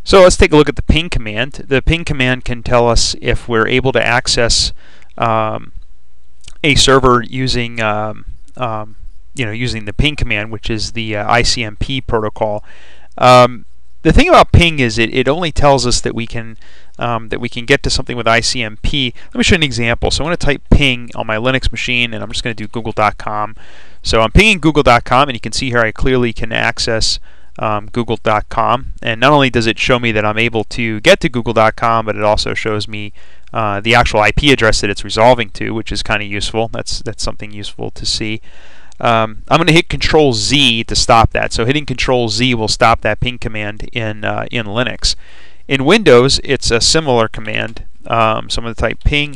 So let's take a look at the ping command. The ping command can tell us if we're able to access a server using using the ping command, which is the ICMP protocol. The thing about ping is it only tells us that we can get to something with ICMP. Let me show you an example. So I'm going to type ping on my Linux machine, and I'm just going to do Google.com. So I'm pinging Google.com, and you can see here I clearly can access Google.com. And not only does it show me that I'm able to get to Google.com, but it also shows me the actual IP address that it's resolving to, which is kind of useful. That's something useful to see. I'm going to hit Control Z to stop that. So hitting Control Z will stop that ping command in Linux. In Windows, it's a similar command. So I'm going to type ping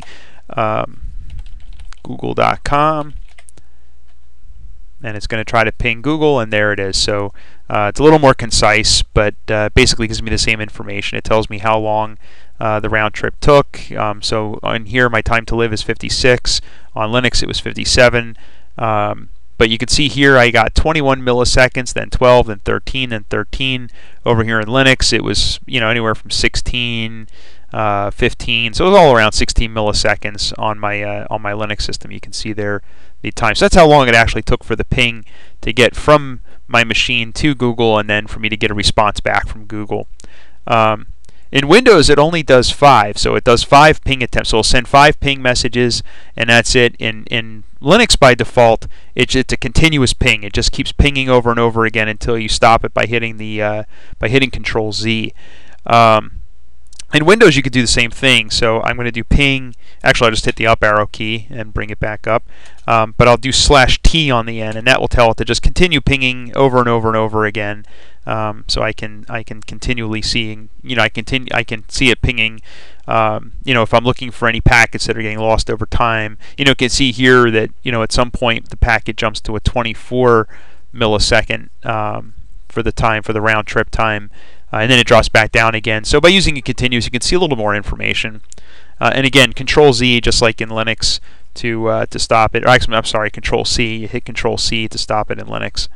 Google.com, and it's going to try to ping Google, and there it is. So it's a little more concise, but basically gives me the same information. It tells me how long the round trip took. So on here, my time to live is 56. On Linux, it was 57. But you can see here I got 21 milliseconds, then 12, then 13, then 13. Over here in Linux, it was anywhere from 16, 15. So it was all around 16 milliseconds on my Linux system. You can see there the time. So that's how long it actually took for the ping to get from my machine to Google, and then for me to get a response back from Google. In Windows, it only does 5, so it does 5 ping attempts. So it'll send 5 ping messages, and that's it. In Linux, by default, it's a continuous ping. It just keeps pinging over and over again until you stop it by hitting Control Z. In Windows, you could do the same thing. So I'm going to do ping. Actually, I'll just hit the up arrow key and bring it back up. But I'll do /T on the end, and that will tell it to just continue pinging over and over and over again. So I can continually see, I can see it pinging. If I'm looking for any packets that are getting lost over time, you can see here that at some point the packet jumps to a 24 millisecond for the round trip time, and then it drops back down again. So by using it continuous, you can see a little more information. And again, Control Z, just like in Linux, to stop it. Or actually, I'm sorry, Control C. You hit Control C to stop it in Linux.